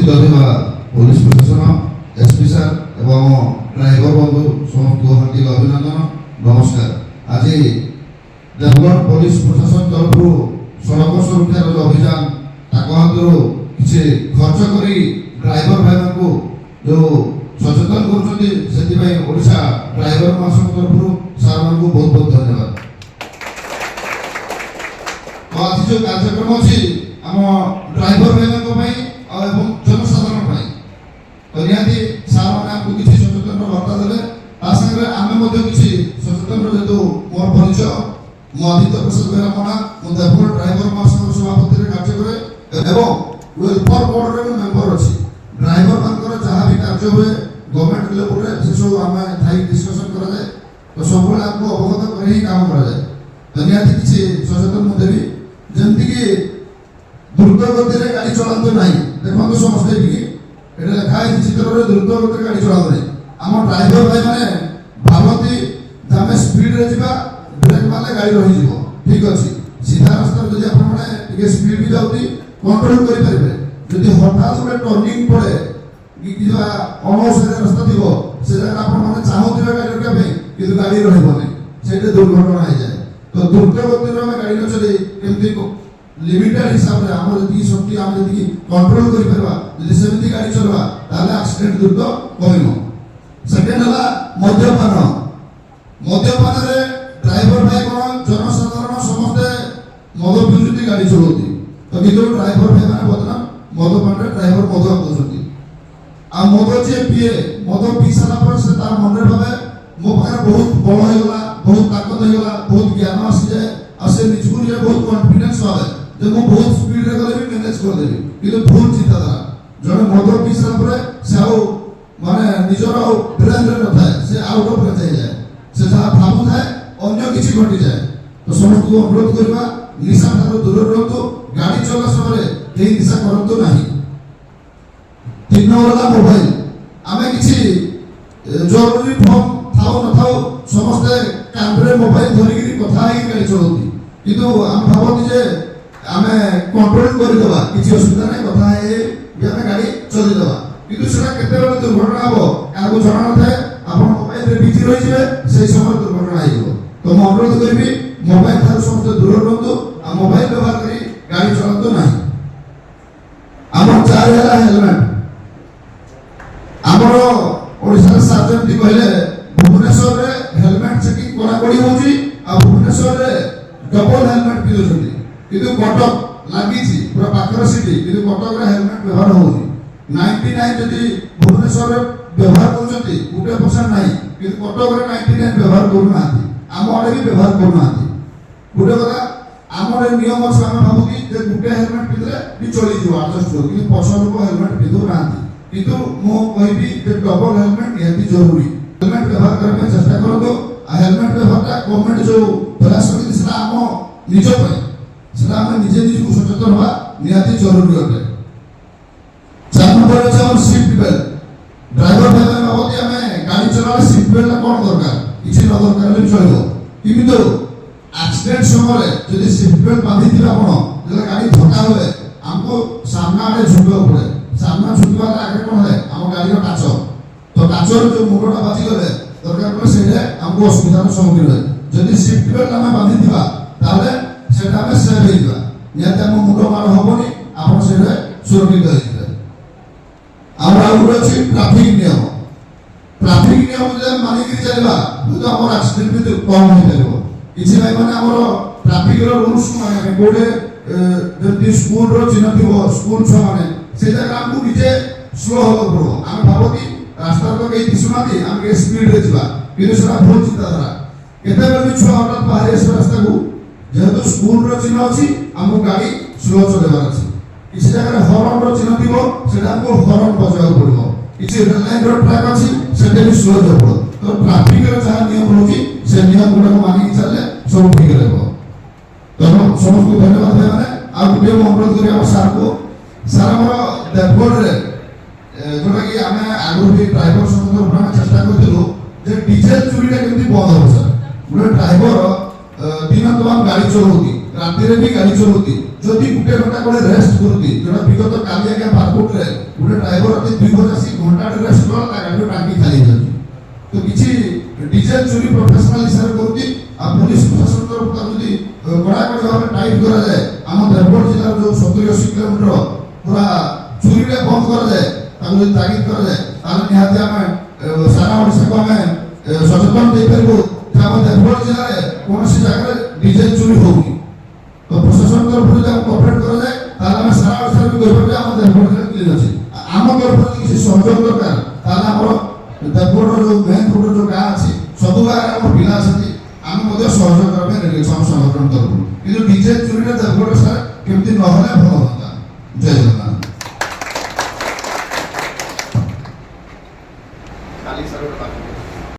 उपस्थित होता पुलिस प्रशासन एसपी सार एवं ड्राइवर बंधु समस्त हार्दिक अभिनंदन नमस्कार। आज देवगढ़ पुलिस प्रशासन तरफ सड़क सुरक्षा अभियान हाथ किसी खर्च कर ड्राइवर भाई को जो सचेतन कर ड्राइवर महासंघ तरफ सार मान को बहुत बहुत धन्यवाद। तो आज जो कार्यक्रम अच्छी आम ड्राइवर भाई जनसाधारण तो निहाती सार मैंने किसी सचेतन वार्ता देते आम किसी सचेतन जेहतु मोर परिचय मुदित्य प्रसाद बेहरा मना देवगढ़ ड्राइवर महासंघ सभापति कार्य करे वेलफेयर बोर्ड रे मेंबर अच्छी ड्राइवर मानकर जहाँ भी कार्य हुए गवर्नमेंट लेवल रे से सब आम थाई डिस्कशन करा जाए तो सब आपको अवगत कर ही काम करा जाए। तो निहाती किसी सचेतन देवी जमती कि द्रुत गति रे गाड़ी चलाते नहीं देखो समझते कि एटा लिखा है चित्र रे द्रुत गति रे गाड़ी चलाते नहीं आम ड्राइवर भाई माने भावती आम स्पीड रे जिबा ब्रेक मारले गाड़ी रही जीवो ठीक अछि सीधा रास्ता जदि आपण माने टिके स्पीड भी जाउती कंट्रोल करि परिबे जदि हठात गोटे टर्निंग पड़े कि अनौषध रास्ता थी से जगह आप चाहूबे गाड़ी रखा कि गाड़ी रही से दुर्घटना हो जाए। तो द्रुत गति में गाड़ी न चले कमी लिमिटेड हिसाब से आम जी शक्ति आम जी कंट्रोल करमी गाड़ी चलवा एक्सीडेंट द्रुत कम। सेकेंड है मद्यपान मद्यपान ड्राइवर भाई कौन जनसाधारण समस्ते मद पिउछंती गाड़ी चलाती तो किंतु ड्राइवर भाई मैंने बर्तमान मदपान ड्राइवर मदुआ कहते आ मद जे पीए मद पी सारा पर से तार मन रे भावे मो पाखे बहुत बल हो गला बहुत ताकत हो गला बहुत ज्ञान आसी जाए आ से निजकु जे बहुत कॉन्फिडेंस भावे जे मो बहुत स्पीड रे गले भी मैनेज कर देबी किंतु भूल चिंताधारा जने मद पी सारा पर से आउ माने निजर ब्रेन रे न थाए से आउट ऑफ रह जाए से जहा भाबु थाए अन्य किछि घटी जाए। तो समस्त को अनुरोध करबा निशा ठारो दूर रहतो गाड़ी चला समय एही निशा करतो नाही। तीन नंबर मोबाइल आमे किसी जरूरी फोन थाओ न थाओ समस्ते कांदरे मोबाइल धरिकी कथा ही गाड़ी चलाती किंतु आम भावती जे आमे कंट्रोल कर देबा किसी असुविधा नहीं कथा है भी आमे गाड़ी चली देबा किंतु सेटा केते बेले दुर्घटना हो काको जणा न थाए आपण मोबाइल रे बिजी रहि जिवे सेही समय दुर्घटना आइबो। तो मैं अनुरोध करबी मोबाइल थार समस्त दूर रहतो आ मोबाइल व्यवहार करी गाड़ी चलातो नाही। आम चार है हेलमेट आमर ओडिशा सार्जन दी कहले भुवनेश्वर रे हेलमेट चेकिंग कोना कोडी होची आ भुवनेश्वर रे डबल हेलमेट पिदुछंती किंतु कटक लागि छी पूरा पाकर सिटी किंतु कटक रे हेलमेट व्यवहार होनी 99 जदी भुवनेश्वर रे व्यवहार करछंती 1% नाही किंतु कटक रे 99 व्यवहार करू नाथि आम आडे भी व्यवहार करू नाथि गुटे कथा आमर नियम अछि हम भाबु कि जे गुटे हेलमेट पिदले भी चली जीव एडजस्ट हो कि पछा लोक हेलमेट पिदु नाथि किंतु मो कहबी जे डबल हेलमेट निहाती जरूरी हेलमेट व्यवहार करबे चेष्टा करतो आ हेलमेट व्यवहारटा गवर्नमेंट जो प्रयास करछि सेटा हम निज पय सेटा हम निजे निज सचेतन होवा निहाती जरूरी होते। 4 नंबर अछि हम सीट बेल्ट ड्राइवर भाई बाबती हमें गाड़ी चलावे सीट बेल्ट कोन दरकार किछि न दरकार ले चलिबो किंतु एक्सीडेंट समय जदि सीट बेल्ट बांधी थिबा आपण जले गाड़ी धक्का होए हमको सामना आड़े झुकबो पड़े सामना झुकबा आगे कोन है हम गाड़ी रो काच तो काचर जो मुंडटा बाजी गले दरकार पड़े सेले हमको असुविधार सम्मुखीन होय जदि सीट बेल्ट हम बांधी थिबा ताले सेटा में सेव हेइबा निहाती हम मुंड मार होबनी आपण सेले सुरक्षित होइबे। आउर अछि ट्रैफिक नियम जे मानि कि चलबा तो हमर एक्सीडेंट भी कम हो जाइबो किछि भाई माने हमर ट्रैफिक रो रूल्स माने कोडे जदि स्कूल रो चिन्ह थिबो स्कूल छ माने से जगह हमकु निजे स्लो हो पड़ो हम भाबती रास्ता तो कई दिसुनाती हम के स्पीड रे जिबा किने सेटा भूल चिंताधारा केते बेले भी छ हटात बाहर से रास्ता को जेहेतु स्कूल रो चिन्ह अछि हमकु गाड़ी स्लो चलेबार अछि किसी जगह हॉर्न रो चिन्ह थिबो सेटा हमकु हॉर्न बजाव पड़ो किसी रेल लाइन रो ट्रैक अछि सेटा भी स्लो हो पड़ो। तो ट्रैफिक रो जहा नियम होची से नियम गुडा मानि कि चले सब ठीक रहबो। तो समस्त को धन्यवाद भाई माने आ गुटे अनुरोध करिया सार को सार हमर देवगढ़ रे जोटा कि आमे आगु भी ड्राइवर संबंध उठाना चेष्टा करथिलु जे डीजल चोरीटा केमति बंद हो सर गुटे ड्राइवर दिन तमाम गाड़ी चलाउती ରାତିରେ ବି ଗାଡ଼ି ଚଲାଉନ୍ତି ଯଦି ଗୋଟେ ଘଣ୍ଟା କୋଟେ ରେଷ୍ଟ କରୁନ୍ତି ଯୋଉଟା ବିଗତ କାଲି ଆଜ୍ଞା ପାର୍କୋଟରେ ଗୋଟେ ଡ୍ରାଇଭର ଯଦି 2 ବଜେ ଆସି ଘଣ୍ଟାଟେ ରେଷ୍ଟ କଲା ତା ଗାଡ଼ିର ଟାଙ୍କି ଖାଲି ହେଇଯାଉଛି ତ କିଛି ଡିଜେଲ ଚୋରି ପ୍ରଫେସନାଲ ହିସାବରେ କରୁଛି ଆଉ ପୁଲିସ ପ୍ରଶାସନ ତରଫରୁ ତାକୁ ଯଦି କଡ଼ାକଡ଼ି ଭାବରେ ଟାଇଟ୍ କରାଯାଏ ଆମ ଦେବଗଡ଼ ଜିଲ୍ଲାର ଯୋଉ 70-80 କିଲୋମିଟର ପୁରା ଚୋରିରେ ବନ୍ଦ କରାଯାଏ ତାକୁ ଯଦି ତାଗିଦ କରାଯାଏ ତାହେଲେ ନିହାତି ଆମେ ସାରା ଓଡ଼ିଶାକୁ ଆମେ ସଚେତନ ଦେଇପାରିବୁ ଯେ ଆମ ଦେବଗଡ଼ ଜିଲ୍ଲାରେ କୌଣସି ଜାଗାରେ ଡିଜେଲ ଚୋରି ହଉନି ତ ପ୍ରଶାସନ ତରଫରୁ ଯଦି ଆମକୁ କୋଅପରେଟ୍ କରାଯାଏ ତାହେଲେ ଆମେ ସାରା ଓଡ଼ିଶାରେ ବି କହିପାରିବୁ ଯେ ଆମ ଦେବଗଡ଼ ଜିଲ୍ଲା କ୍ଲିନ୍ ଅଛି ଆମ ତରଫରୁ ଯଦି କିଛି ସହଯୋଗ ଦରକାର ତାହେଲେ ଆମର ଦେବଗଡ଼ର ଯୋଉ ମେନ୍ ରୋଡର ଯୋଉ ଗାଁ ଅଛି ସବୁ ଗାଁରେ ଆମର ପିଲା ଅଛନ୍ତି ଆମେ ମଧ୍ୟ ସହଯୋଗ କରିବା ପାଇଁ ରେଡି ଅଛୁ ଆମ ସଂଗଠନ ତରଫରୁ କିନ୍ତୁ ଡିଜେଲ ଚୋରିରେ ଦେବଗଡ଼ ସାର୍ କେମିତି ନହେଲେ ଭଲ ହୁଅନ୍ତା ଜୟ ଜଗନ୍ନାଥ।